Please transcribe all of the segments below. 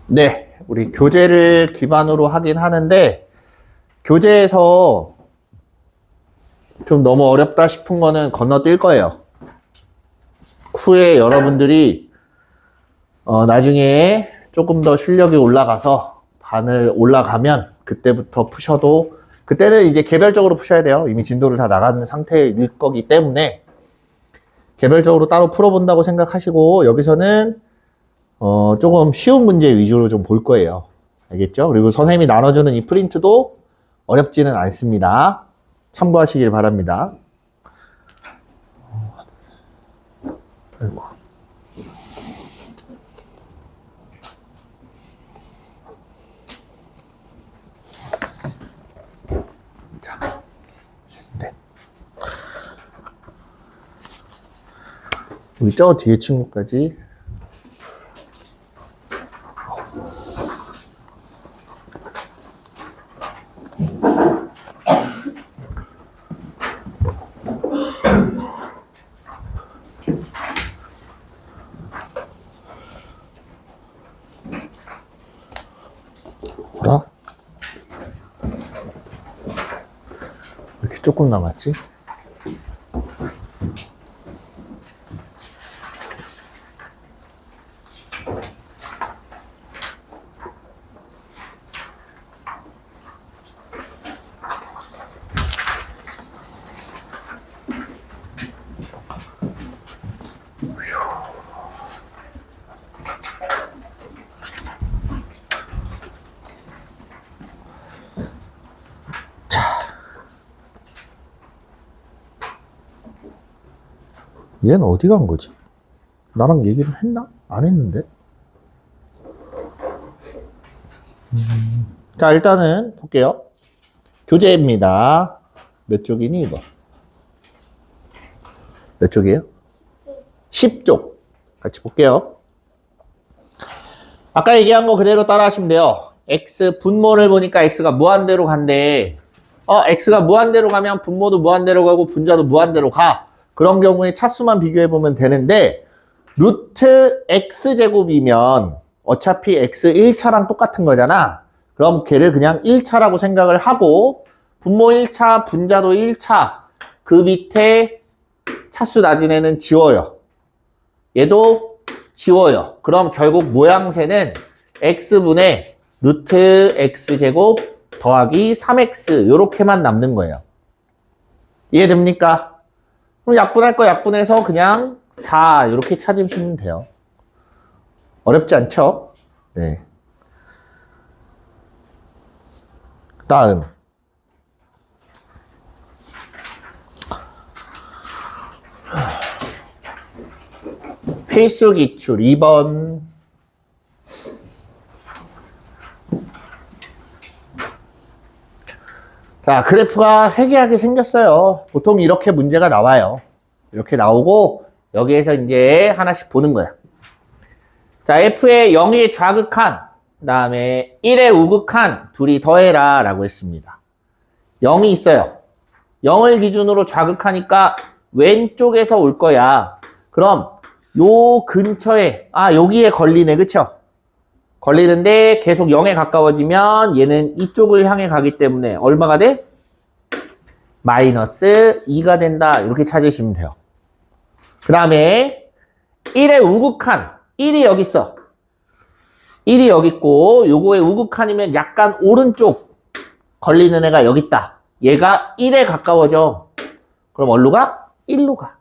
네, 우리 교재를 기반으로 하긴 하는데, 교재에서 좀 너무 어렵다 싶은 거는 건너뛸 거예요. 후에 여러분들이, 나중에 조금 더 실력이 올라가서 반을 올라가면 그때부터 푸셔도, 그때는 이제 개별적으로 푸셔야 돼요. 이미 진도를 다 나가는 상태일 거기 때문에, 개별적으로 따로 풀어본다고 생각하시고, 여기서는 조금 쉬운 문제 위주로 좀 볼 거예요. 알겠죠? 그리고 선생님이 나눠주는 이 프린트도 어렵지는 않습니다. 참고하시길 바랍니다. 아이고. 자, 네. 우리 저 뒤에 친구까지. 뭐라? 왜 이렇게 조금 남았지? 얘는 어디 간 거지? 나랑 얘기를 했나? 안 했는데? 자, 일단은 볼게요. 교재입니다. 몇 쪽이니, 이거? 몇 쪽이에요? 10쪽. 같이 볼게요. 아까 얘기한 거 그대로 따라 하시면 돼요. x 분모를 보니까 x가 무한대로 간대. x가 무한대로 가면 분모도 무한대로 가고 분자도 무한대로 가. 그런 경우에 차수만 비교해보면 되는데, 루트 x제곱이면 어차피 x 1차랑 똑같은 거잖아. 그럼 걔를 그냥 1차라고 생각을 하고, 분모 1차, 분자도 1차, 그 밑에 차수 낮은 애는 지워요. 얘도 지워요. 그럼 결국 모양새는 x분의 루트 x제곱 더하기 3x 요렇게만 남는 거예요. 이해됩니까? 그럼 약분할 거 약분해서 그냥 4 이렇게 찾으시면 돼요. 어렵지 않죠? 네. 다음. 필수 기출 2번. 자, 그래프가 회귀하게 생겼어요. 보통 이렇게 문제가 나와요. 이렇게 나오고 여기에서 이제 하나씩 보는 거야. 자, F의 0이 좌극한, 그 다음에 1의 우극한 둘이 더해라 라고 했습니다. 0이 있어요. 0을 기준으로 좌극하니까 왼쪽에서 올 거야. 그럼 요 근처에, 여기에 걸리네, 그쵸? 걸리는데 계속 0에 가까워지면 얘는 이쪽을 향해 가기 때문에 얼마가 돼? 마이너스 2가 된다. 이렇게 찾으시면 돼요. 그 다음에 1의 우극한, 1이 여기 있어. 1이 여기 있고 요거의 우극한이면 약간 오른쪽 걸리는 애가 여기 있다. 얘가 1에 가까워져. 그럼 어디로 가? 1로 가.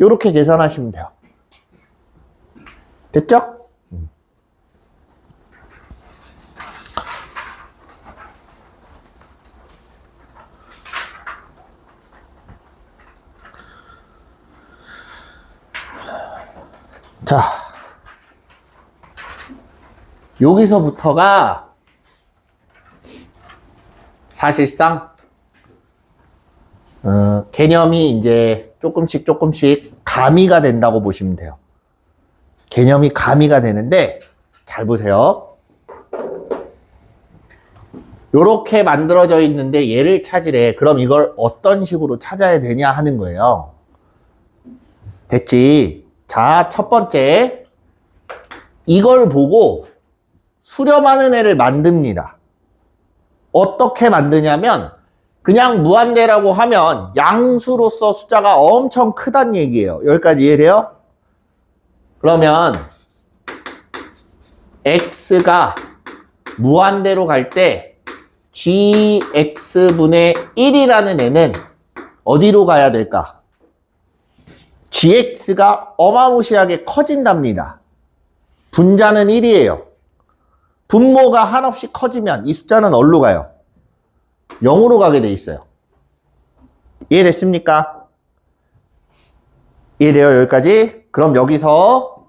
요렇게 계산하시면 돼요. 됐죠? 자, 여기서부터가 사실상 개념이 이제 조금씩 가미가 된다고 보시면 돼요. 개념이 가미가 되는데 잘 보세요. 요렇게 만들어져 있는데 얘를 찾으래. 그럼 이걸 어떤 식으로 찾아야 되냐 하는 거예요. 됐지? 자, 첫 번째 이걸 보고 수렴하는 애를 만듭니다. 어떻게 만드냐면 그냥 무한대라고 하면 양수로서 숫자가 엄청 크단 얘기예요. 여기까지 이해돼요? 그러면 x가 무한대로 갈 때 gx분의 1이라는 애는 어디로 가야 될까? gx가 어마무시하게 커진답니다. 분자는 1이에요. 분모가 한없이 커지면 이 숫자는 어디로 가요? 0으로 가게 돼 있어요. 이해됐습니까? 이해돼요? 여기까지? 그럼 여기서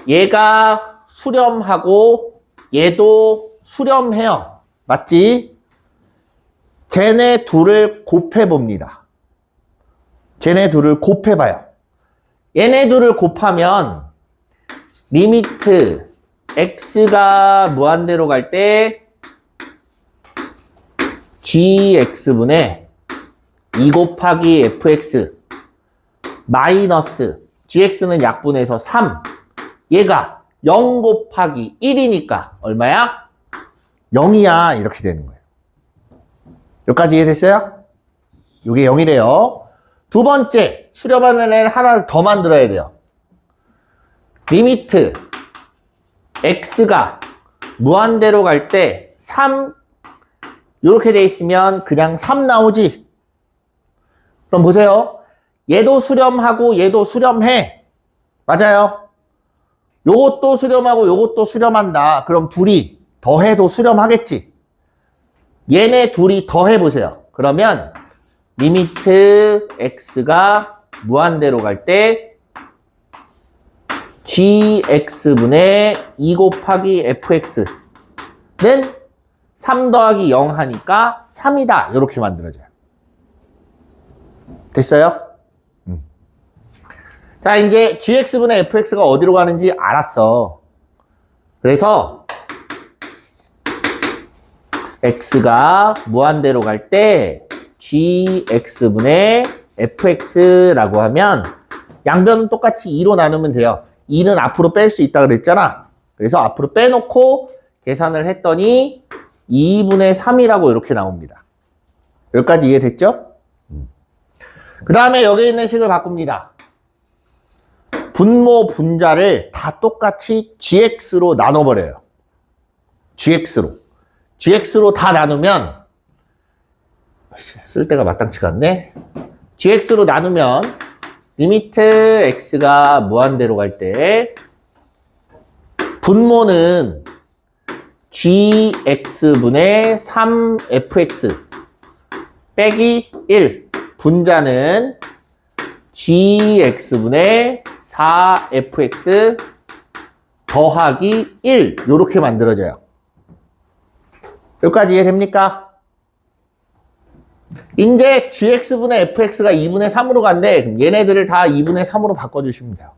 얘가 수렴하고 얘도 수렴해요. 맞지? 쟤네 둘을 곱해봅니다. 쟤네 둘을 곱해봐요. 얘네 둘을 곱하면 리미트 x가 무한대로 갈 때 gx분의 2 곱하기 fx 마이너스 gx는 약분해서 3 얘가 0 곱하기 1이니까 얼마야? 0이야 이렇게 되는 거예요. 여기까지 이해됐어요? 이게 0이래요. 두 번째 수렴하는 애를 하나를 더 만들어야 돼요. 리미트 x가 무한대로 갈 때 3 이렇게 돼 있으면 그냥 3 나오지. 그럼 보세요. 얘도 수렴하고 얘도 수렴해. 맞아요. 요것도 수렴하고 요것도 수렴한다. 그럼 둘이 더해도 수렴하겠지. 얘네 둘이 더해보세요. 그러면 리미트 x가 무한대로 갈 때 gx분의 2 곱하기 fx는 3 더하기 0 하니까 3이다. 이렇게 만들어져요. 됐어요? 자, 이제 gx분의 fx가 어디로 가는지 알았어. 그래서 x가 무한대로 갈 때 gx분의 fx라고 하면 양변은 똑같이 2로 나누면 돼요. 2는 앞으로 뺄 수 있다 그랬잖아. 그래서 앞으로 빼놓고 계산을 했더니 2분의 3이라고 이렇게 나옵니다. 여기까지 이해됐죠? 그 다음에 여기 있는 식을 바꿉니다. 분모 분자를 다 똑같이 gx로 나눠버려요. gx로 다 나누면 쓸 때가 마땅치가 않네. gx로 나누면 리미트 x가 무한대로 갈 때 분모는 gx분의 3fx 빼기 1 분자는 gx분의 4fx 더하기 1 이렇게 만들어져요. 여기까지 이해됩니까? 이제 gx분의 fx가 2분의 3으로 간대. 그럼 얘네들을 다 2분의 3으로 바꿔주시면 돼요.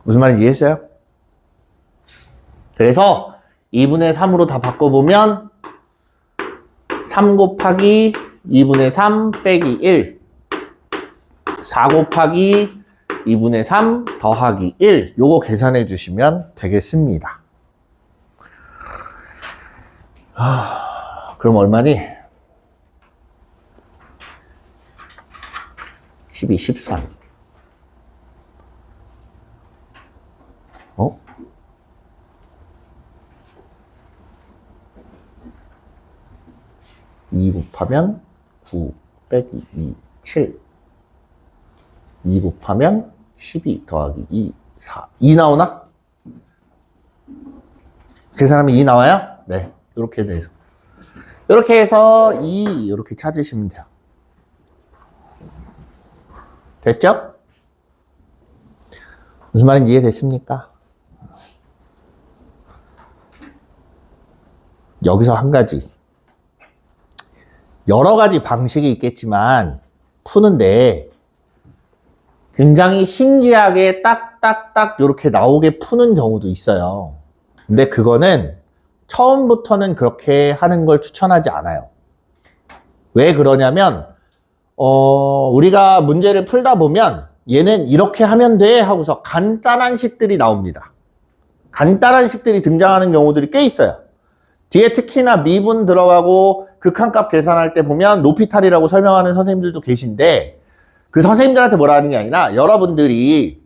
무슨 말인지 이해했어요? 그래서 2분의 3으로 다 바꿔보면 3 곱하기 2분의 3 빼기 1 4 곱하기 2분의 3 더하기 1 요거 계산해 주시면 되겠습니다. 그럼 얼마니? 12, 13 2 곱하면 9 빼기 2, 7 2 곱하면 12 더하기 2, 4 2 나오나? 계산하면 2 나와요? 네, 이렇게 돼요. 이렇게 해서 2 이렇게 찾으시면 돼요. 됐죠? 무슨 말인지 이해됐습니까? 여기서 한 가지. 여러 가지 방식이 있겠지만 푸는데 굉장히 신기하게 딱딱딱 이렇게 나오게 푸는 경우도 있어요. 근데 그거는 처음부터는 그렇게 하는 걸 추천하지 않아요. 왜 그러냐면 우리가 문제를 풀다 보면 얘는 이렇게 하면 돼 하고서 간단한 식들이 나옵니다. 간단한 식들이 등장하는 경우들이 꽤 있어요. 뒤에 특히나 미분 들어가고 극한값 계산할 때 보면 높이탈이라고 설명하는 선생님들도 계신데 그 선생님들한테 뭐라 하는 게 아니라 여러분들이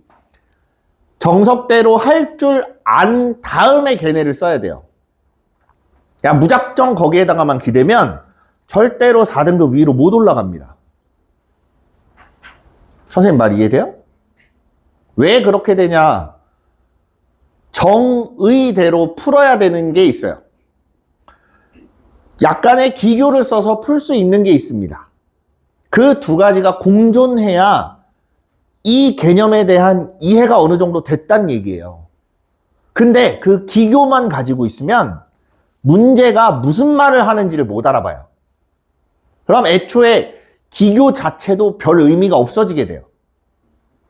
정석대로 할 줄 안 다음에 걔네를 써야 돼요. 그냥 무작정 거기에다가만 기대면 절대로 4등급 위로 못 올라갑니다. 선생님 말 이해돼요? 왜 그렇게 되냐? 정의대로 풀어야 되는 게 있어요. 약간의 기교를 써서 풀 수 있는 게 있습니다. 그 두 가지가 공존해야 이 개념에 대한 이해가 어느 정도 됐다는 얘기예요. 근데 그 기교만 가지고 있으면 문제가 무슨 말을 하는지를 못 알아봐요. 그럼 애초에 기교 자체도 별 의미가 없어지게 돼요.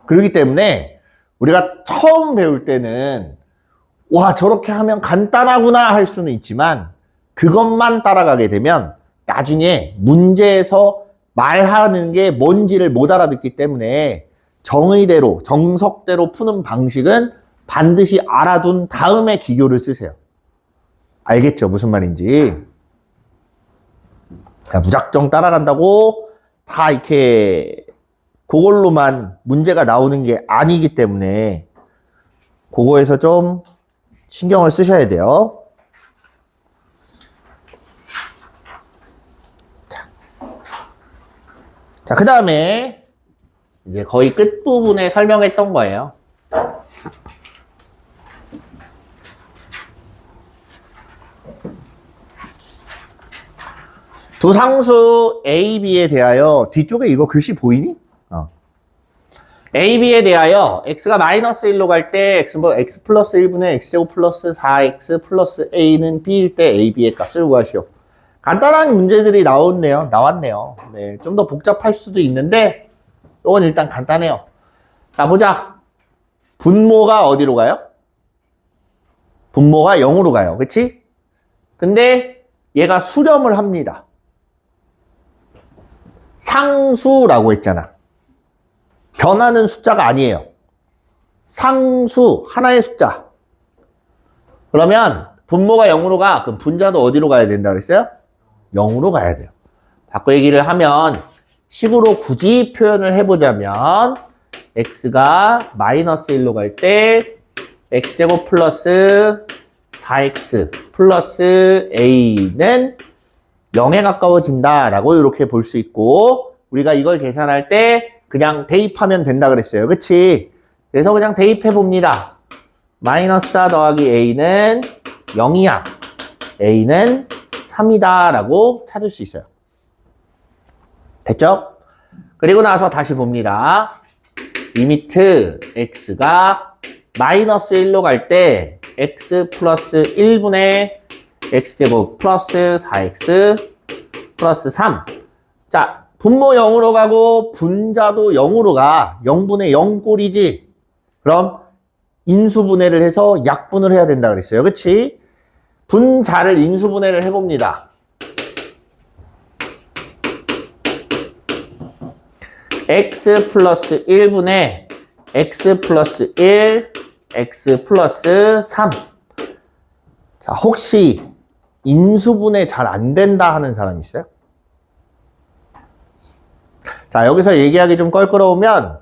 그렇기 때문에 우리가 처음 배울 때는 와 저렇게 하면 간단하구나 할 수는 있지만 그것만 따라가게 되면 나중에 문제에서 말하는 게 뭔지를 못 알아듣기 때문에 정의대로 정석대로 푸는 방식은 반드시 알아둔 다음에 기교를 쓰세요. 알겠죠? 무슨 말인지. 무작정 따라간다고 다 이렇게 그걸로만 문제가 나오는 게 아니기 때문에 그거에서 좀 신경을 쓰셔야 돼요. 자, 그 다음에 이제 거의 끝부분에 설명했던 거예요. 두 상수 A, B에 대하여 뒤쪽에 이거 글씨 보이니? A, B에 대하여 x가 마이너스 1로 갈 때 x 플러스 1분의 x제곱 플러스 4x 플러스 a는 b일 때 A, B의 값을 구하시오. 간단한 문제들이 나왔네요. 네, 좀 더 복잡할 수도 있는데 이건 일단 간단해요. 자, 보자. 분모가 어디로 가요? 분모가 0으로 가요. 그치? 근데 얘가 수렴을 합니다. 상수라고 했잖아. 변하는 숫자가 아니에요. 상수, 하나의 숫자. 그러면 분모가 0으로 가. 그럼 분자도 어디로 가야 된다 그랬어요? 0으로 가야 돼요. 바꿔 얘기를 하면 식으로 굳이 표현을 해보자면 x가 마이너스 1로 갈 때 x제곱 플러스 4x 플러스 a는 0에 가까워진다 라고 이렇게 볼 수 있고 우리가 이걸 계산할 때 그냥 대입하면 된다 그랬어요. 그치? 그래서 그냥 대입해 봅니다. 마이너스 4 더하기 a는 0이야. a는 3이다 라고 찾을 수 있어요. 됐죠? 그리고 나서 다시 봅니다. 리미트 x가 마이너스 1로 갈 때 x 플러스 1분의 x제곱 플러스 4x 플러스 3. 자, 분모 0으로 가고 분자도 0으로 가. 0분의 0꼴이지. 그럼 인수분해를 해서 약분을 해야 된다 그랬어요. 그치? 분자를 인수분해를 해봅니다. x 플러스 1분의 x 플러스 1, x 플러스 3. 자, 혹시 인수분해 잘 안 된다 하는 사람 있어요? 자, 여기서 얘기하기 좀 껄끄러우면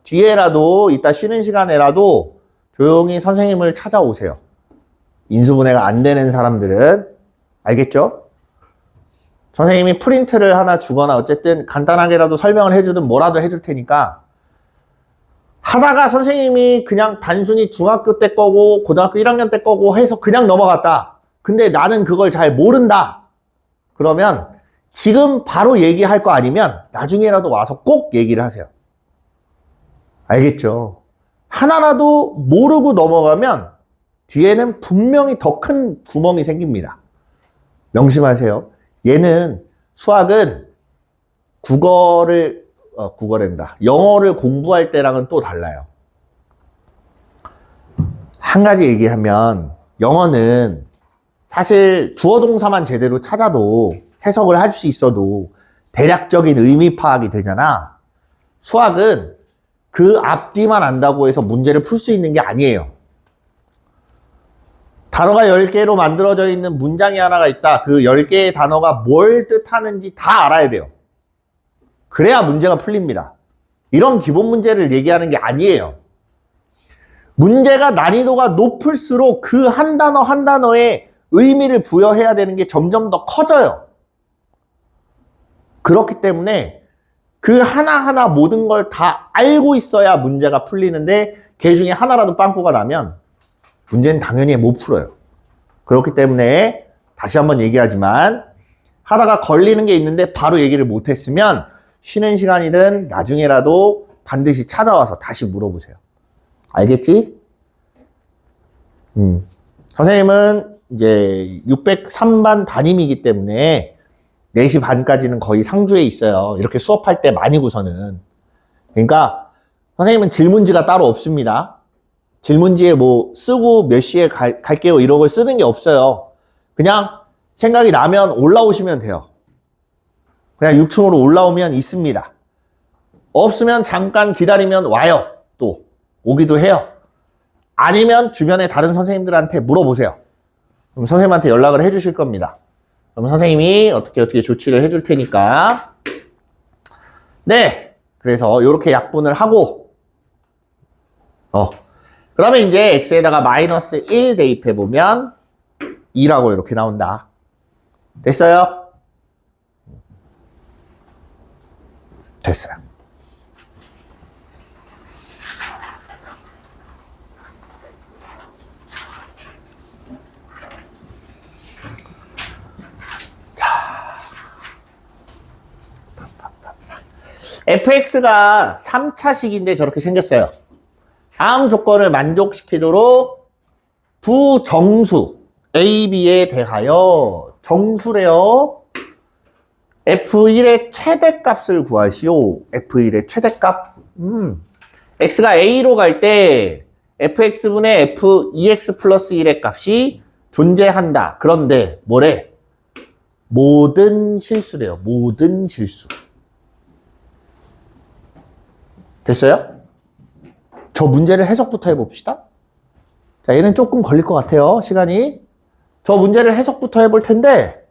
뒤에라도 이따 쉬는 시간에라도 조용히 선생님을 찾아오세요. 인수분해가 안 되는 사람들은. 알겠죠? 선생님이 프린트를 하나 주거나 어쨌든 간단하게라도 설명을 해주든 뭐라도 해줄 테니까 하다가 선생님이 그냥 단순히 중학교 때 거고 고등학교 1학년 때 거고 해서 그냥 넘어갔다. 근데 나는 그걸 잘 모른다. 그러면 지금 바로 얘기할 거 아니면 나중에라도 와서 꼭 얘기를 하세요. 알겠죠? 하나라도 모르고 넘어가면 뒤에는 분명히 더 큰 구멍이 생깁니다. 명심하세요. 얘는 수학은 영어를 공부할 때랑은 또 달라요. 한 가지 얘기하면 영어는 사실 주어 동사만 제대로 찾아도 해석을 할 수 있어도 대략적인 의미 파악이 되잖아. 수학은 그 앞뒤만 안다고 해서 문제를 풀 수 있는 게 아니에요. 단어가 10개로 만들어져 있는 문장이 하나가 있다. 그 10개의 단어가 뭘 뜻하는지 다 알아야 돼요. 그래야 문제가 풀립니다. 이런 기본 문제를 얘기하는 게 아니에요. 문제가 난이도가 높을수록 그 한 단어 한 단어에 의미를 부여해야 되는 게 점점 더 커져요. 그렇기 때문에 그 하나하나 모든 걸 다 알고 있어야 문제가 풀리는데 그 중에 하나라도 빵꾸가 나면 문제는 당연히 못 풀어요. 그렇기 때문에 다시 한번 얘기하지만 하다가 걸리는 게 있는데 바로 얘기를 못했으면 쉬는 시간이든 나중에라도 반드시 찾아와서 다시 물어보세요. 알겠지? 선생님은 이제 603반 담임이기 때문에 4시 반까지는 거의 상주에 있어요. 이렇게 수업할 때 많이고서는. 그러니까 선생님은 질문지가 따로 없습니다. 질문지에 뭐 쓰고 몇 시에 갈게요 이런 걸 쓰는 게 없어요. 그냥 생각이 나면 올라오시면 돼요. 그냥 6층으로 올라오면 있습니다. 없으면 잠깐 기다리면 와요. 또 오기도 해요. 아니면 주변에 다른 선생님들한테 물어보세요. 그럼 선생님한테 연락을 해주실 겁니다. 그럼 선생님이 어떻게 조치를 해줄 테니까. 네, 그래서 이렇게 약분을 하고 그러면 이제 x에다가 마이너스 1 대입해보면 2라고 이렇게 나온다. 됐어요? 됐어요. fx가 3차식인데 저렇게 생겼어요. 다음 조건을 만족시키도록 부정수 a, b에 대하여 정수래요. f1의 최대값을 구하시오. f1의 최대값. x가 a로 갈 때 fx분의 f2x 플러스 1의 값이 존재한다. 그런데 뭐래? 모든 실수래요. 모든 실수. 됐어요? 저 문제를 해석부터 해봅시다. 자, 얘는 조금 걸릴 것 같아요. 시간이. 저 문제를 해석부터 해볼 텐데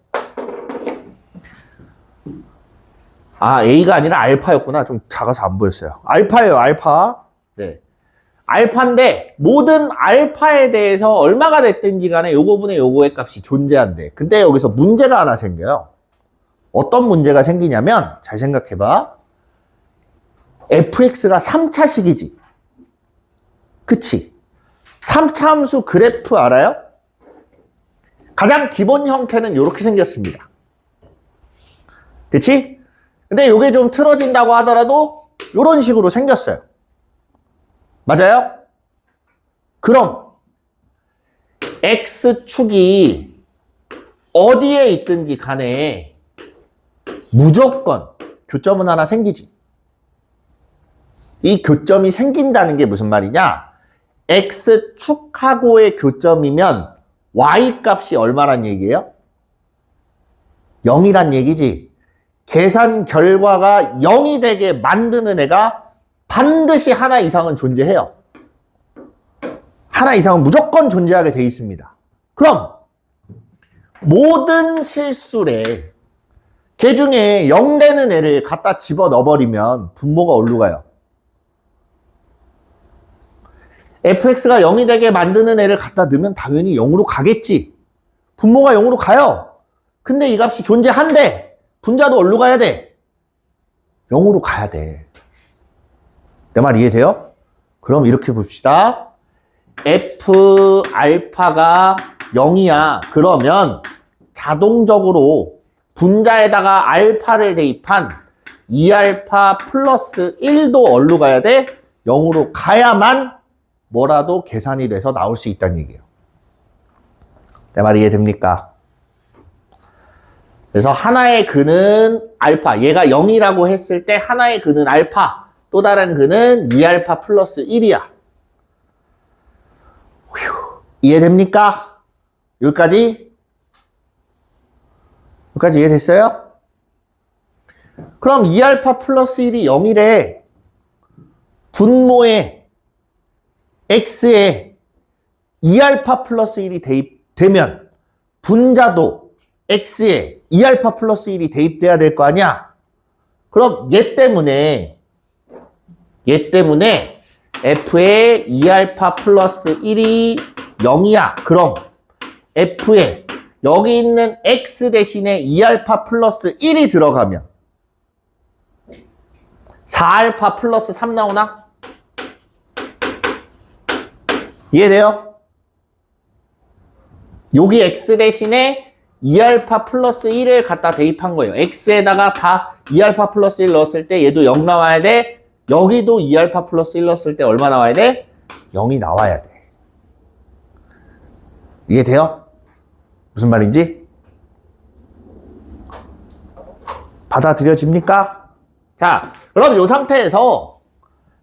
A가 아니라 알파였구나. 좀 작아서 안 보였어요. 알파예요. 알파. 네. 알파인데 모든 알파에 대해서 얼마가 됐든지 간에 요거분의 요거의 값이 존재한대. 근데 여기서 문제가 하나 생겨요. 어떤 문제가 생기냐면 잘 생각해봐. fx가 3차식이지. 그치? 3차 함수 그래프 알아요? 가장 기본 형태는 이렇게 생겼습니다. 그치? 근데 이게 좀 틀어진다고 하더라도 이런 식으로 생겼어요. 맞아요? 그럼 x축이 어디에 있든지 간에 무조건 교점은 하나 생기지. 이 교점이 생긴다는 게 무슨 말이냐? x축하고의 교점이면 y값이 얼마란 얘기예요? 0이란 얘기지. 계산 결과가 0이 되게 만드는 애가 반드시 하나 이상은 존재해요. 하나 이상은 무조건 존재하게 돼 있습니다. 그럼 모든 실수래. 걔 중에 0 되는 애를 갖다 집어넣어버리면 분모가 어디로 가요? fx가 0이 되게 만드는 애를 갖다 넣으면 당연히 0으로 가겠지. 분모가 0으로 가요. 근데 이 값이 존재한대. 분자도 어디로 가야 돼? 0으로 가야 돼. 내 말 이해돼요? 그럼 이렇게 봅시다. f 알파가 0이야. 그러면 자동적으로 분자에다가 알파를 대입한 2알파 플러스 1도 어디로 가야 돼? 0으로 가야만 뭐라도 계산이 돼서 나올 수 있다는 얘기예요. 내 말 이해됩니까? 그래서 하나의 근은 알파, 얘가 0이라고 했을 때 하나의 근은 알파, 또 다른 근은 2알파 플러스 1이야. 이해됩니까? 여기까지? 여기까지 이해됐어요? 그럼 2알파 플러스 1이 0이래. 분모에 x에 2알파 플러스 1이 대입 되면 분자도 x에 2알파 플러스 1이 대입돼야 될 거 아니야? 그럼 얘 때문에 f에 2알파 플러스 1이 0이야. 그럼 f에 여기 있는 x 대신에 2알파 플러스 1이 들어가면 4알파 플러스 3 나오나? 이해돼요? 여기 x 대신에 2알파 플러스 1을 갖다 대입한 거예요. x에다가 다 2알파 플러스 1 넣었을 때 얘도 0 나와야 돼. 여기도 2알파 플러스 1 넣었을 때 얼마 나와야 돼? 0이 나와야 돼. 이해돼요? 무슨 말인지? 받아들여집니까? 자, 그럼 이 상태에서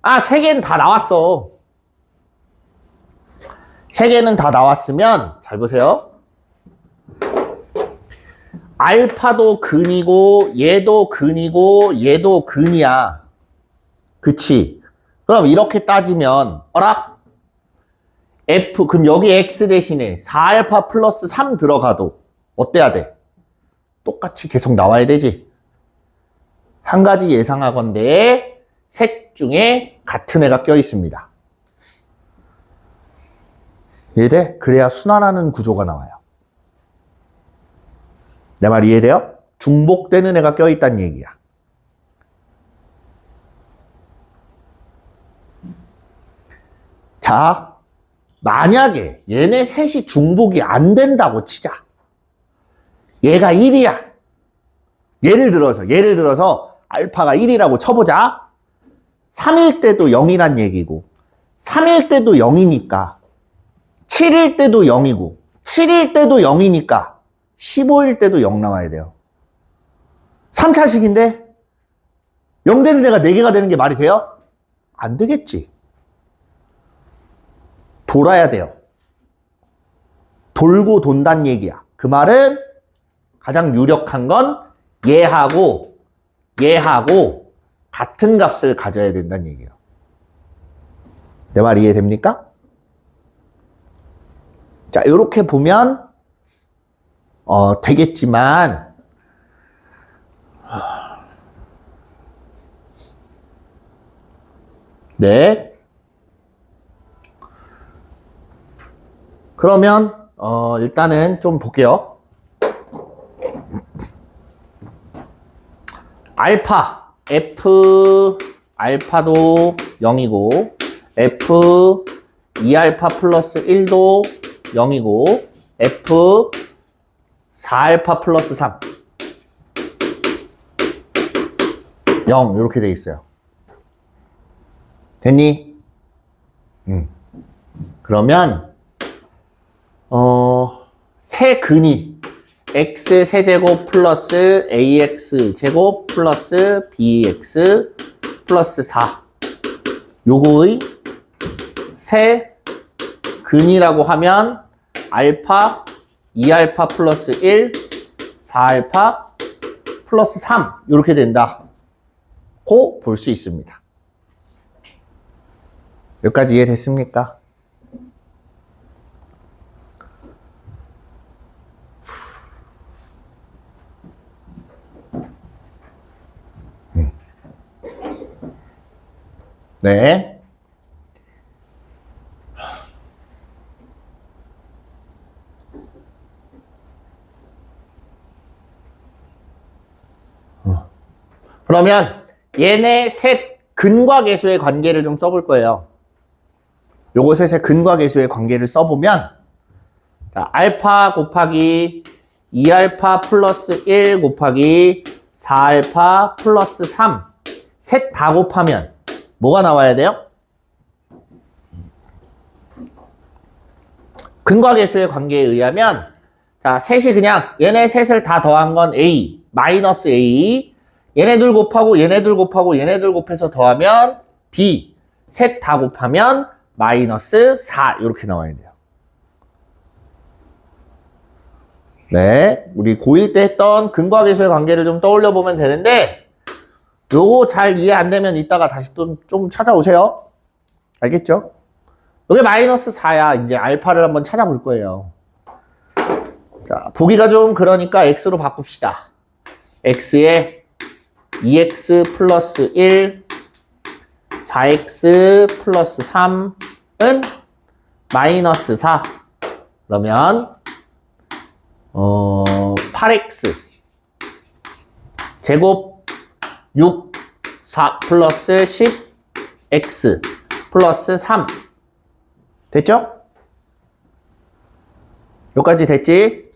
3개는 다 나왔어. 3개는 다 나왔으면 잘 보세요. 알파도 근이고 얘도 근이고 얘도 근이야. 그치? 그럼 이렇게 따지면 f 그럼 여기 x 대신에 4알파 플러스 3 들어가도 어때야 돼? 똑같이 계속 나와야 되지. 한 가지 예상하건대 셋 중에 같은 애가 껴 있습니다. 이해돼? 그래야 순환하는 구조가 나와요. 내 말 이해돼요? 중복되는 애가 껴 있다는 얘기야. 자, 만약에 얘네 셋이 중복이 안 된다고 치자. 얘가 1이야. 예를 들어서 알파가 1이라고 쳐보자. 3일 때도 0이란 얘기고 3일 때도 0이니까 7일 때도 0이고 7일 때도 0이니까 15일 때도 0 나와야 돼요. 3차식인데 0 되는 애가 4개가 되는 게 말이 돼요? 안 되겠지. 돌아야 돼요. 돌고 돈다는 얘기야. 그 말은 가장 유력한 건 얘하고 같은 값을 가져야 된다는 얘기예요. 내 말 이해됩니까? 자, 이렇게 보면 되겠지만 네. 그러면 일단은 좀 볼게요. 알파 f 알파도 0이고 f 2알파 플러스 1도 0이고 f 4알파 플러스 3 0 이렇게 돼 있어요. 됐니? 그러면 세 근이 x 세제곱 플러스 ax 제곱 플러스 bx 플러스 4 요거의 세 근이라고 하면 알파 2알파 플러스 1 4알파 플러스 3 이렇게 된다고 볼 수 있습니다. 여기까지 이해됐습니까? 네. 그러면 얘네 셋 근과 계수의 관계를 좀 써볼 거예요. 요거 셋의 근과 계수의 관계를 써보면 자, 알파 곱하기 2알파 플러스 1 곱하기 4알파 플러스 3 셋 다 곱하면 뭐가 나와야 돼요? 근과 계수의 관계에 의하면 자, 셋이 그냥 얘네 셋을 다 더한 건 A 마이너스 A 얘네들 곱하고 얘네들 곱하고 얘네들 곱해서 더하면 B 셋 다 곱하면 마이너스 4 이렇게 나와야 돼요. 네, 우리 고1 때 했던 근과 계수의 관계를 좀 떠올려 보면 되는데 요거 잘 이해 안 되면 이따가 다시 또 좀 찾아오세요. 알겠죠? 여기 마이너스 4야. 이제 알파를 한번 찾아볼 거예요. 자, 보기가 좀 그러니까 x로 바꿉시다. x에 2x 플러스 1, 4x 플러스 3은 마이너스 4. 그러면 8x 제곱 6, 4 플러스 10, x 플러스 3. 됐죠? 여기까지 됐지?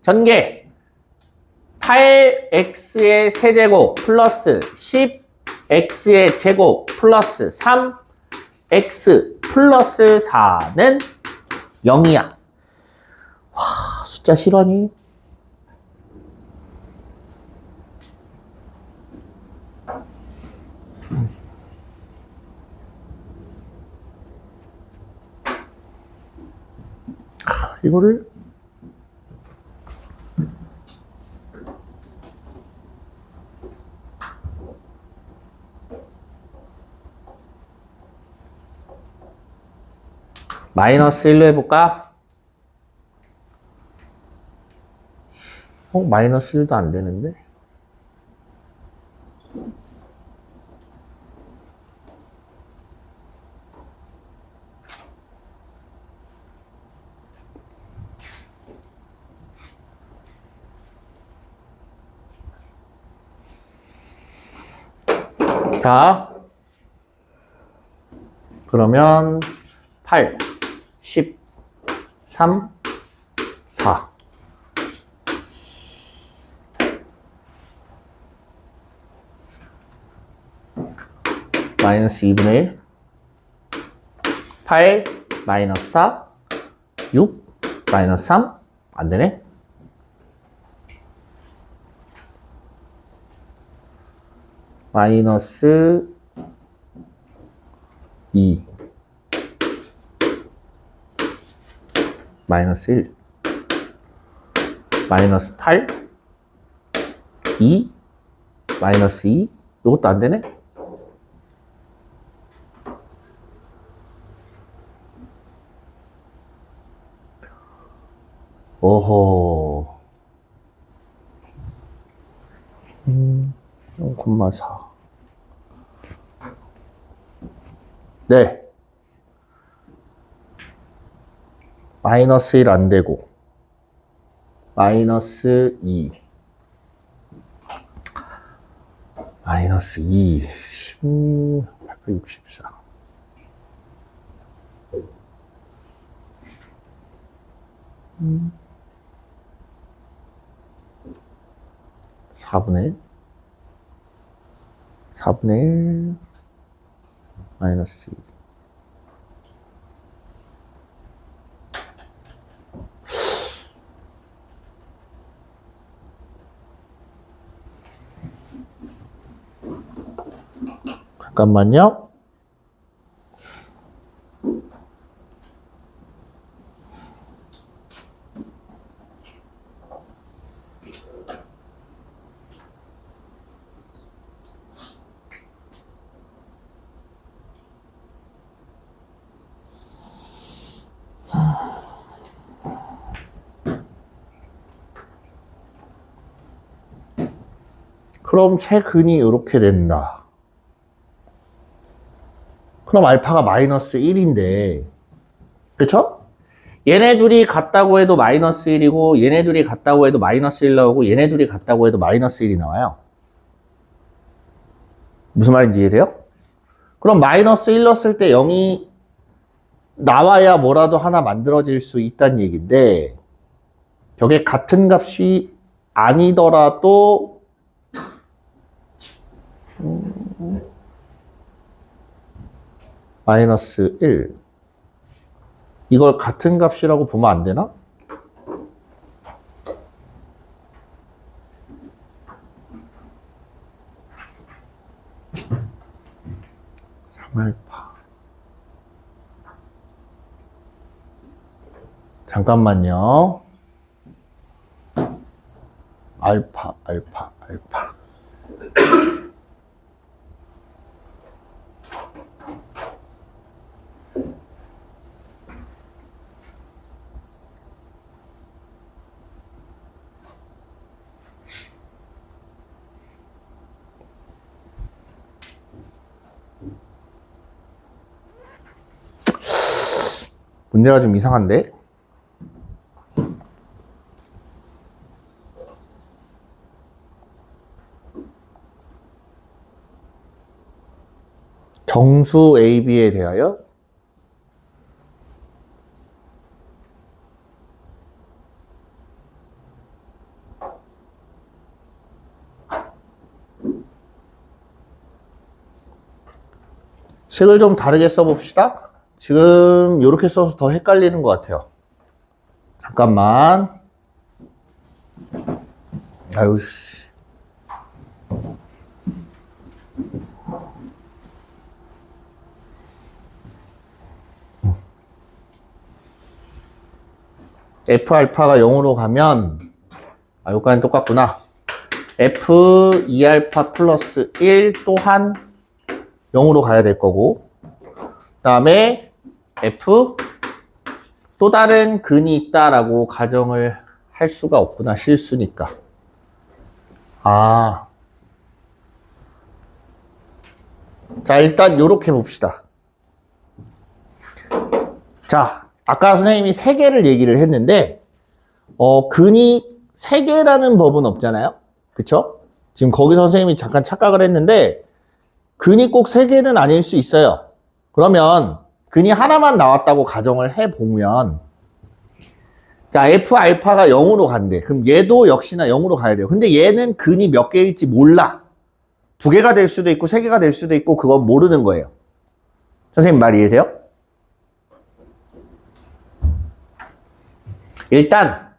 전개 8x의 세제곱 플러스 10x의 제곱 플러스 3x 플러스 4는 0이야. 와, 숫자 실화니? 이거를 마이너스 1로 해볼까? 마이너스 1도 안 되는데? 자, 그러면 8, 10, 3, 4. 마이너스 2분의 1. 8, 마이너스 4, 6, 마이너스 3. 안 되네. 마이너스 2. 마이너스 1. 마이너스 8. 2. 마이너스 2. 이것도 안 되네. 오호. 0,4. 네. 마이너스 1 안 되고. 마이너스 2. 마이너스 2. 864. 4분의 1. 4분의 1. 마이너스 2. 잠깐만요. 그럼 최근이 이렇게 된다. 그럼 알파가 마이너스 1인데, 그쵸? 얘네 둘이 같다고 해도 마이너스 1이고, 얘네 둘이 같다고 해도 마이너스 1 나오고, 얘네 둘이 같다고 해도 마이너스 1이 나와요. 무슨 말인지 이해돼요? 그럼 마이너스 1 넣었을 때 0이 나와야 뭐라도 하나 만들어질 수 있다는 얘기인데, 저게 같은 값이 아니더라도, 마이너스 1. 이걸 같은 값이라고 보면 안 되나? 알파. 잠깐만요. 알파. 문제가 좀 이상한데? 정수 AB에 대하여 식을 좀 다르게 써봅시다. 지금 이렇게 써서 더 헷갈리는 것 같아요. 잠깐만. 아유, 씨. F 알파가 0으로 가면, 여기까지는 똑같구나. F 2 알파 플러스 1 또한 0으로 가야 될 거고, 그 다음에 F 또 다른 근이 있다라고 가정을 할 수가 없구나. 실수니까. 자, 일단 요렇게 봅시다. 자, 아까 선생님이 3개를 얘기를 했는데 근이 3개라는 법은 없잖아요. 그쵸? 지금 거기서 선생님이 잠깐 착각을 했는데 근이 꼭 3개는 아닐 수 있어요. 그러면 근이 하나만 나왔다고 가정을 해보면 자, F 알파가 0으로 간대. 그럼 얘도 역시나 0으로 가야 돼요. 근데 얘는 근이 몇 개일지 몰라. 2개가 될 수도 있고 3개가 될 수도 있고 그건 모르는 거예요. 선생님 말 이해돼요? 일단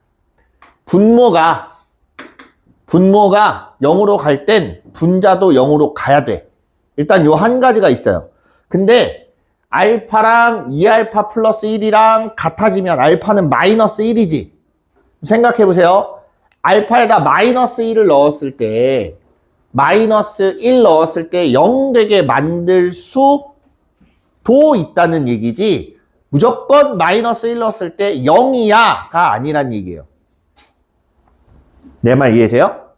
분모가 0으로 갈 땐 분자도 0으로 가야 돼. 일단 요 한 가지가 있어요. 근데 알파랑 2알파 플러스 1이랑 같아지면 알파는 마이너스 1이지. 생각해 보세요. 알파에다 마이너스 1을 넣었을 때 마이너스 1 넣었을 때 0 되게 만들 수도 있다는 얘기지 무조건 마이너스 1 넣었을 때 0이야가 아니란 얘기예요. 내 말 이해돼요?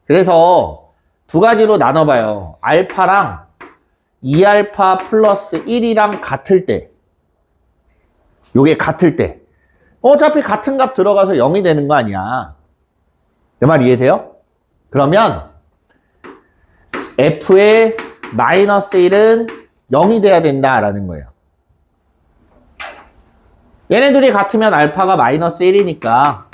그래서 두 가지로 나눠봐요. 알파랑 2알파 플러스 1이랑 같을 때 요게 같을 때 어차피 같은 값 들어가서 0이 되는 거 아니야. 내 말 이해돼요? 그러면 F의 마이너스 1은 0이 돼야 된다라는 거예요. 얘네들이 같으면 알파가 마이너스 1이니까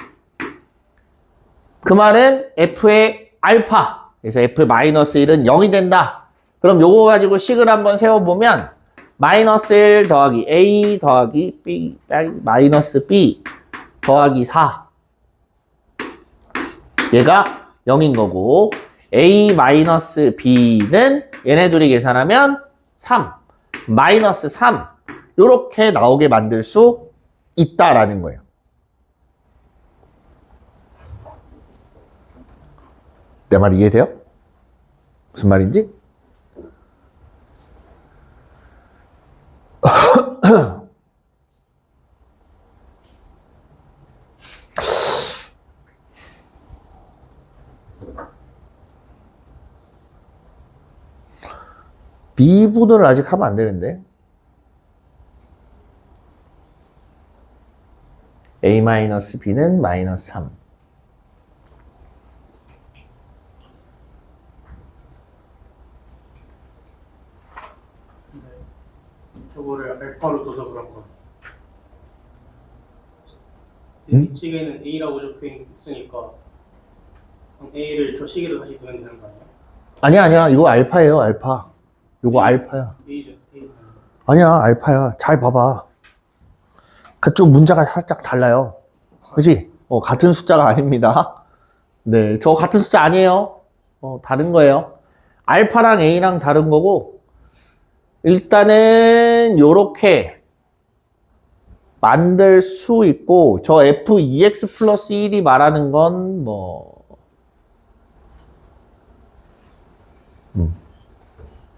그 말은 F의 알파 그래서 F 마이너스 1은 0이 된다. 그럼 요거 가지고 식을 한번 세워보면 마이너스 1 더하기 A 더하기 B 마이너스 B 더하기 4 얘가 0인 거고 A 마이너스 B는 얘네 둘이 계산하면 3 마이너스 3 요렇게 나오게 만들 수 있다라는 거예요. 내 말 이해돼요? 무슨 말인지? 미분을 아직 하면 안 되는데. A-B는 마이너스 3. 저거를 알파로 둬서 그런 거. 응? 이 시계는 A라고 적혀 있으니까 그럼 A를 저 시계로 다시 두면 되는 거 아니야? 아니야. 이거 알파예요, 알파. 이거 알파야. A죠. A. 아니야, 알파야. 잘 봐봐. 그쪽 문자가 살짝 달라요. 그치? 같은 숫자가 아닙니다. 네, 저 같은 숫자 아니에요. 다른 거예요. 알파랑 A랑 다른 거고, 일단은 요렇게 만들 수 있고, 저 F2X 플러스 1이 말하는 건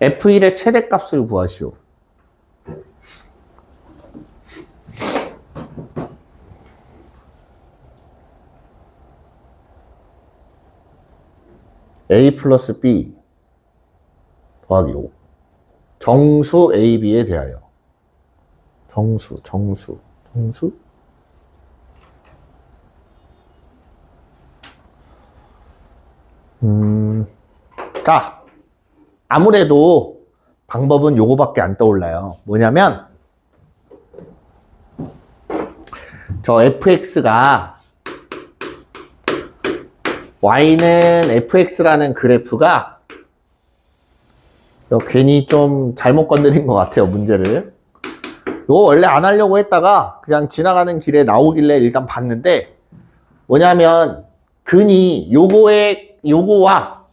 F1의 최대값을 구하시오. A 플러스 B 더하기 5. 정수 A, B에 대하여. 정수. 자, 아무래도 방법은 요거밖에 안 떠올라요. 뭐냐면, 저 fx가, y는 fx라는 그래프가, 괜히 좀 잘못 건드린 것 같아요, 문제를. 요거 원래 안 하려고 했다가, 그냥 지나가는 길에 나오길래 일단 봤는데, 뭐냐면, 근이 요거와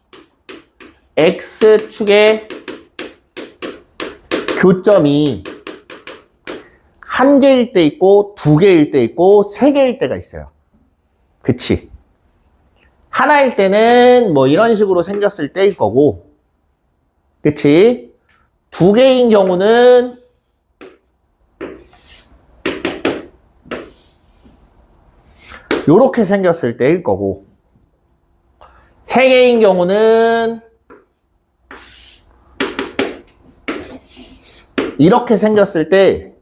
x축의 교점이 한 개일 때 있고, 두 개일 때 있고, 세 개일 때가 있어요. 그치? 하나일 때는 뭐 이런 식으로 생겼을 때일 거고, 그치? 두 개인 경우는 요렇게 생겼을 때일 거고, 세 개인 경우는 이렇게 생겼을 때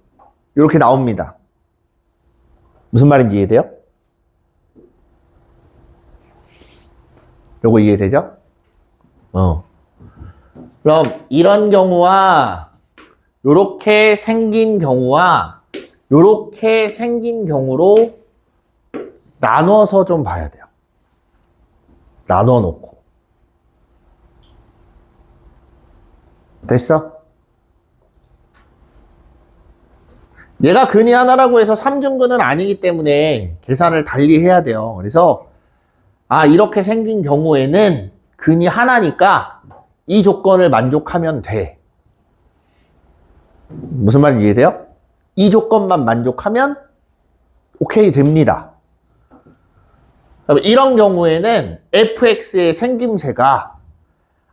이렇게 나옵니다. 무슨 말인지 이해돼요? 요거 이해되죠? 그럼 이런 경우와 요렇게 생긴 경우와 요렇게 생긴 경우로 나눠서 좀 봐야 돼요. 나눠 놓고. 됐어? 얘가 근이 하나라고 해서 삼중근은 아니기 때문에 계산을 달리 해야 돼요. 그래서 이렇게 생긴 경우에는 근이 하나니까 이 조건을 만족하면 돼. 무슨 말인지 이해돼요? 이 조건만 만족하면 오케이 됩니다. 이런 경우에는 fx의 생김새가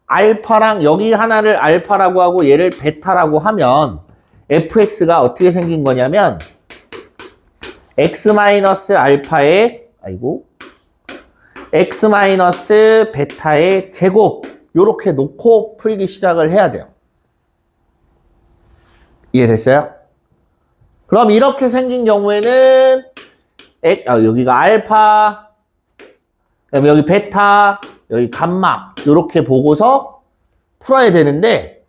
알파랑 여기 하나를 알파라고 하고 얘를 베타라고 하면 fx가 어떻게 생긴 거냐면 x-알파의 x-베타의 제곱 요렇게 놓고 풀기 시작을 해야 돼요. 이해됐어요? 그럼 이렇게 생긴 경우에는 여기가 알파, 그다음에 여기 베타, 여기 감마 요렇게 보고서 풀어야 되는데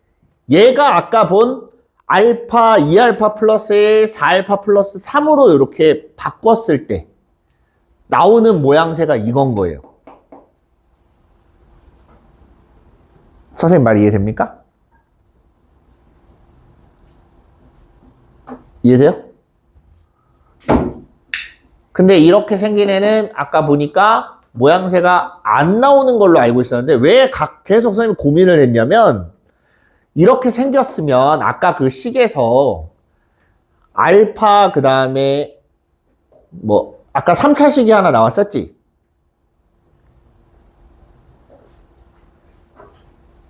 얘가 아까 본 알파, 2알파 플러스 1, 4알파 플러스 3으로 이렇게 바꿨을 때 나오는 모양새가 이건 거예요. 선생님 말 이해됩니까? 이해돼요? 근데 이렇게 생긴 애는 아까 보니까 모양새가 안 나오는 걸로 알고 있었는데 왜 계속 선생님이 고민을 했냐면 이렇게 생겼으면 아까 그 식에서 알파 그 다음에 뭐 아까 3차식이 하나 나왔었지?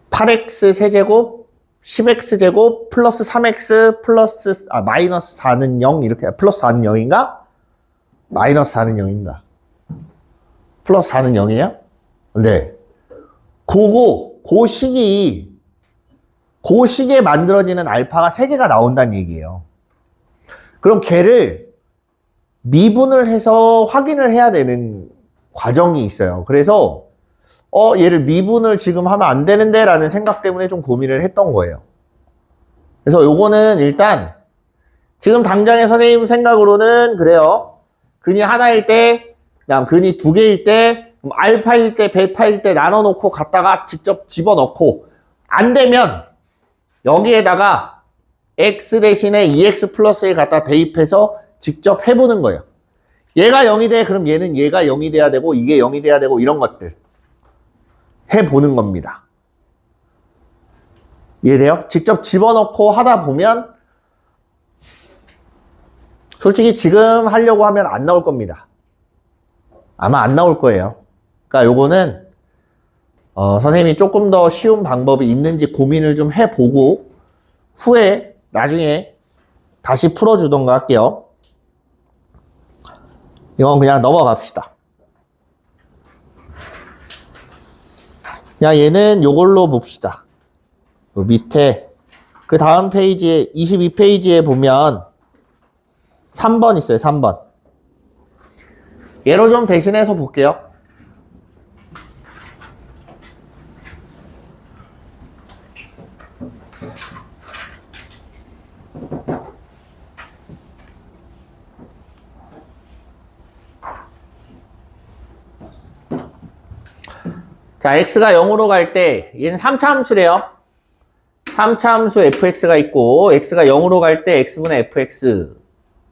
8x 세제곱 10x제곱 플러스 3x 플러스 마이너스 4는 0 이렇게 플러스 4는 0인가? 마이너스 4는 0인가? 플러스 4는 0이에요? 네. 그 식에 만들어지는 알파가 3개가 나온다는 얘기예요. 그럼 걔를 미분을 해서 확인을 해야 되는 과정이 있어요. 그래서 얘를 미분을 지금 하면 안 되는데 라는 생각 때문에 좀 고민을 했던 거예요. 그래서 요거는 일단 지금 당장의 선생님 생각으로는 그래요. 근이 하나일 때, 그다음 근이 두 개일 때, 알파일 때, 베타일 때 나눠놓고 갖다가 직접 집어넣고 안 되면 여기에다가 x 대신에 2x 플러스 1 갖다 대입해서 직접 해보는 거예요. 얘가 0이 돼. 그럼 얘가 0이 돼야 되고 이게 0이 돼야 되고 이런 것들 해보는 겁니다. 이해돼요? 직접 집어넣고 하다 보면 솔직히 지금 하려고 하면 안 나올 겁니다. 아마 안 나올 거예요. 그러니까 요거는 선생님이 조금 더 쉬운 방법이 있는지 고민을 좀 해보고 후에 나중에 다시 풀어주던가 할게요. 이건 그냥 넘어갑시다. 그냥 얘는 요걸로 봅시다. 요 밑에 그 다음 페이지에 22페이지에 보면 3번 있어요, 3번. 얘로 좀 대신해서 볼게요. 자, x가 0으로 갈 때 얘는 3차 함수래요. 3차 함수 fx가 있고 x가 0으로 갈 때 x분의 fx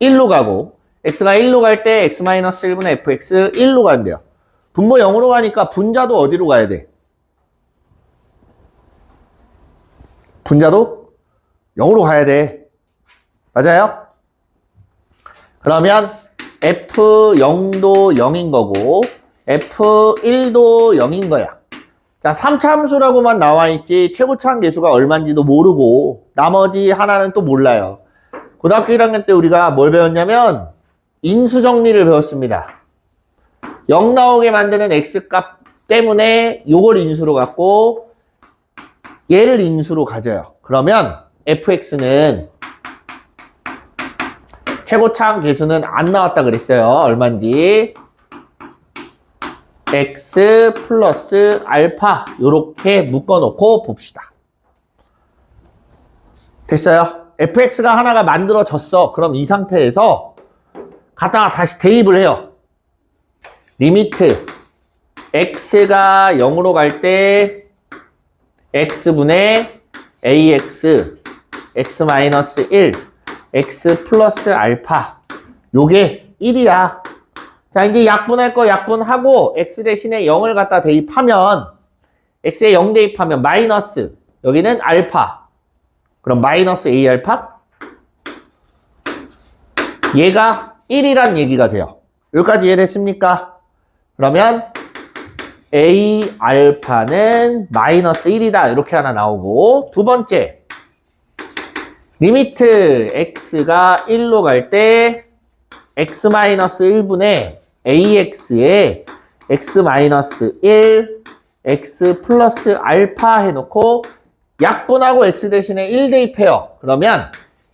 1로 가고 x가 1로 갈 때 x-1분의 fx 1로 간대요. 분모 0으로 가니까 분자도 어디로 가야 돼? 분자도 0으로 가야 돼. 맞아요? 그러면 f0도 0인 거고 f1도 0인 거야. 자, 3차 함수라고만 나와 있지 최고차항 계수가 얼마인지도 모르고 나머지 하나는 또 몰라요. 고등학교 1학년 때 우리가 뭘 배웠냐면 인수 정리를 배웠습니다. 0 나오게 만드는 x값 때문에 요걸 인수로 갖고 얘를 인수로 가져요. 그러면 fx는 최고차항 계수는 안 나왔다 그랬어요. 얼마인지 x 플러스 알파 요렇게 묶어놓고 봅시다. 됐어요? fx가 하나가 만들어졌어. 그럼 이 상태에서 갖다가 다시 대입을 해요. 리미트 x가 0으로 갈 때 x분의 ax x-1 x 플러스 알파 요게 1이야. 자, 이제 약분할 거 약분하고 x 대신에 0을 갖다 대입하면 x에 0 대입하면 마이너스 여기는 알파. 그럼 마이너스 a 알파? 얘가 1이란 얘기가 돼요. 여기까지 이해됐습니까? 그러면 a 알파는 마이너스 1이다. 이렇게 하나 나오고 두 번째 리미트 x가 1로 갈 때 x-1분의 ax에 x-1 x 플러스 알파 해놓고 약분하고 x 대신에 1 대입해요. 그러면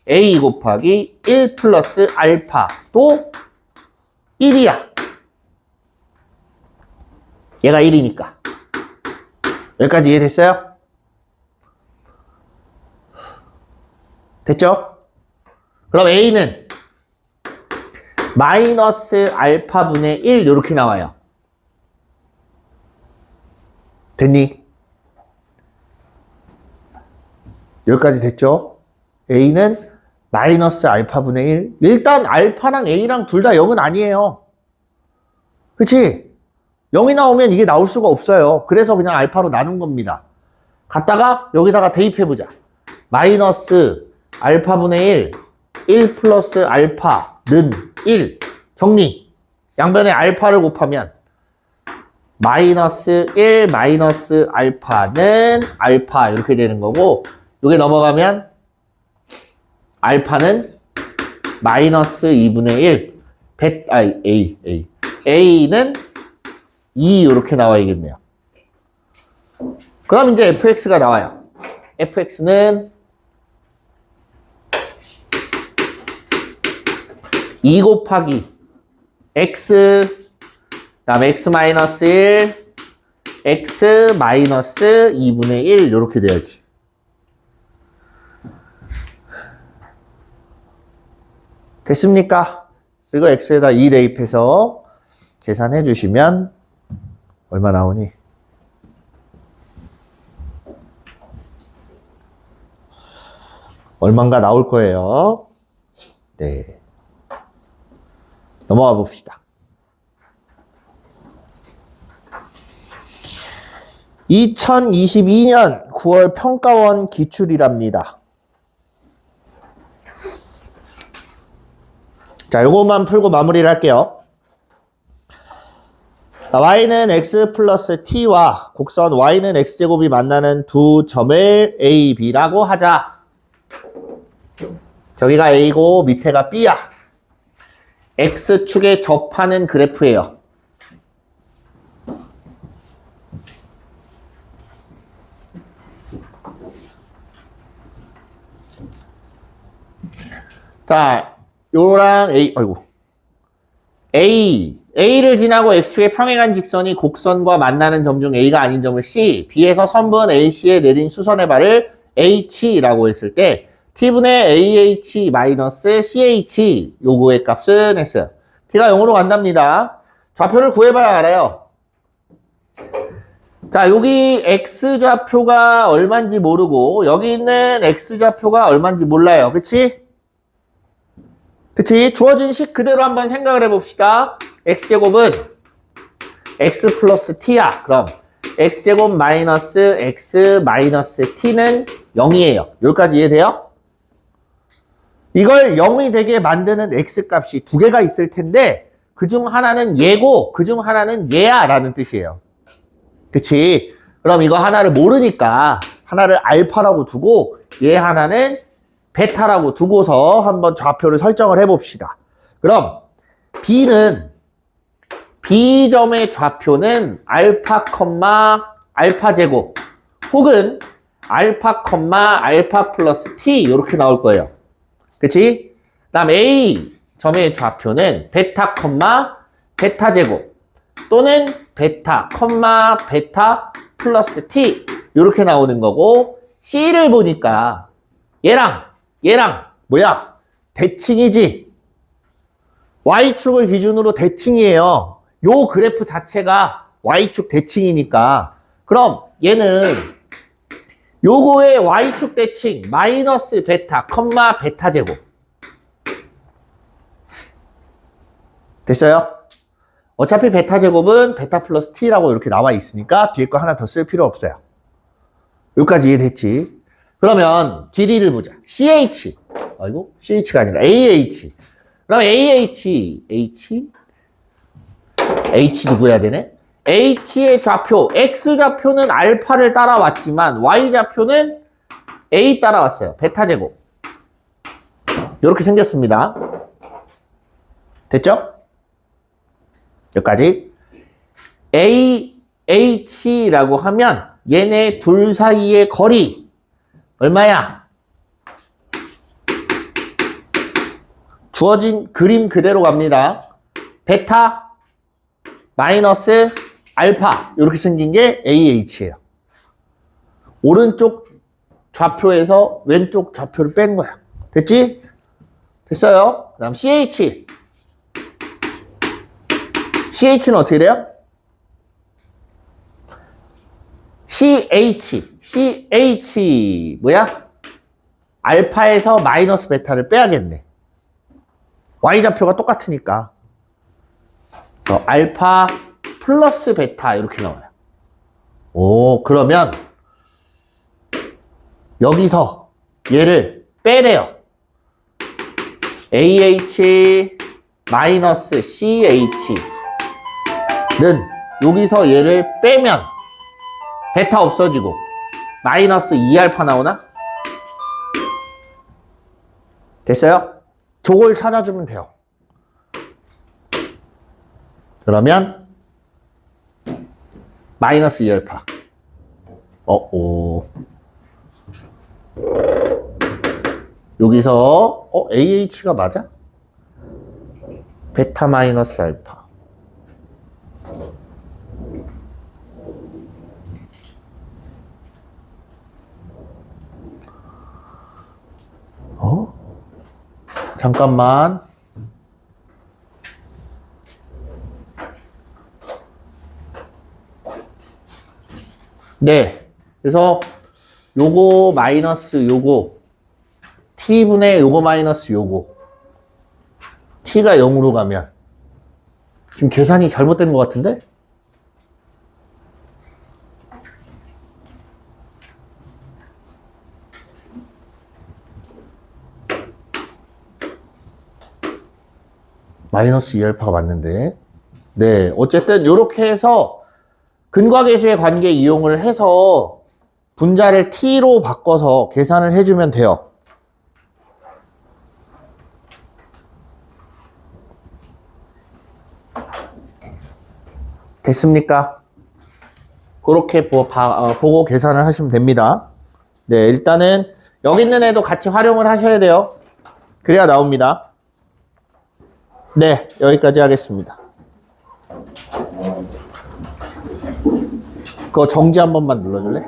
a 곱하기 1 플러스 알파도 1이야. 얘가 1이니까. 여기까지 이해됐어요? 됐죠? 그럼 a는 마이너스 알파분의 1 이렇게 나와요. 됐니? 여기까지 됐죠? a는 마이너스 알파분의 1. 일단 알파랑 a랑 둘 다 0은 아니에요. 그치? 0이 나오면 이게 나올 수가 없어요. 그래서 그냥 알파로 나눈 겁니다. 갖다가 여기다가 대입해보자. 마이너스 알파분의 1, 1 플러스 알파는 1. 정리. 양변에 알파를 곱하면 마이너스 1 마이너스 알파는 알파 이렇게 되는 거고 여기 넘어가면 알파는 마이너스 2분의 1 A는 2 이렇게 나와야겠네요. 그럼 이제 fx가 나와요. fx는 2 곱하기 x 그다음에 x-1 x 마이너스 2분의 1 이렇게 돼야지. 됐습니까? 그리고 x에다 2 대입해서 계산해 주시면 얼마 나오니? 얼마인가 나올 거예요. 네. 넘어가 봅시다. 2022년 9월 평가원 기출이랍니다. 자, 요것만 풀고 마무리를 할게요. 자, y는 x 플러스 t와 곡선 y는 x제곱이 만나는 두 점을 a, b라고 하자. 저기가 a고 밑에가 b야. x축에 접하는 그래프예요. 자, 요랑 A, 아이고. A를 지나고 X축의 평행한 직선이 곡선과 만나는 점 중 A가 아닌 점을 C, B에서 선분 AC에 내린 수선의 발을 H라고 했을 때 T분의 AH 마이너스 CH 요거의 값은 했어요. T가 0으로 간답니다. 좌표를 구해봐야 알아요. 자, 여기 X좌표가 얼마인지 모르고 여기 있는 X좌표가 얼마인지 몰라요. 그치? 그치? 주어진 식 그대로 한번 생각을 해봅시다. X제곱은 X 플러스 T야. 그럼 X제곱 마이너스 X 마이너스 T는 0이에요. 여기까지 이해돼요? 이걸 0이 되게 만드는 X값이 두 개가 있을 텐데 그중 하나는 얘고 그중 하나는 얘야 라는 뜻이에요. 그치? 그럼 이거 하나를 모르니까 하나를 알파라고 두고 얘 하나는 베타라고 두고서 한번 좌표를 설정을 해봅시다. 그럼 B점의 좌표는 알파, 알파 제곱 혹은 알파, 알파 플러스 T 이렇게 나올 거예요. 그치? 그 다음 A점의 좌표는 베타, 베타 제곱 또는 베타, 베타 플러스 T 이렇게 나오는 거고 C를 보니까 얘랑 뭐야? 대칭이지. Y축을 기준으로 대칭이에요. 요 그래프 자체가 Y축 대칭이니까 그럼 얘는 요거의 Y축 대칭 마이너스 베타, 베타 제곱 됐어요? 어차피 베타 제곱은 베타 플러스 T라고 이렇게 나와 있으니까 뒤에 거 하나 더 쓸 필요 없어요. 여기까지 이해됐지? 그러면 길이를 보자. CH. 아이고, CH가 아니라 AH. 그럼 H 누구야 되네? H의 좌표, X좌표는 알파를 따라왔지만 Y좌표는 A 따라왔어요. 베타 제곱. 이렇게 생겼습니다. 됐죠? 여기까지. AH라고 하면 얘네 둘 사이의 거리 얼마야? 주어진 그림 그대로 갑니다. 베타 마이너스 알파 이렇게 생긴 게 AH예요. 오른쪽 좌표에서 왼쪽 좌표를 뺀 거야. 됐지? 됐어요. 그 다음 CH. CH는 어떻게 돼요? CH 뭐야? 알파에서 마이너스 베타를 빼야겠네. Y좌표가 똑같으니까 알파 플러스 베타 이렇게 나와요. 오, 그러면 여기서 얘를 빼래요. AH 마이너스 CH는 여기서 얘를 빼면 베타 없어지고 마이너스 2알파 나오나? 됐어요? 저걸 찾아주면 돼요. 그러면 마이너스 2알파. 여기서 AH가 맞아? 베타 마이너스 알파. 잠깐만. 네. 그래서 요거 마이너스 요거 t분의 요거 마이너스 요거 t가 0으로 가면 지금 계산이 잘못된 것 같은데? 마이너스 2알파가 맞는데. 네, 어쨌든 요렇게 해서 근과계수의 관계 이용을 해서 분자를 t로 바꿔서 계산을 해주면 돼요. 됐습니까? 그렇게 보고 계산을 하시면 됩니다. 네, 일단은 여기 있는 애도 같이 활용을 하셔야 돼요. 그래야 나옵니다. 네, 여기까지 하겠습니다. 그거 정지 한 번만 눌러줄래?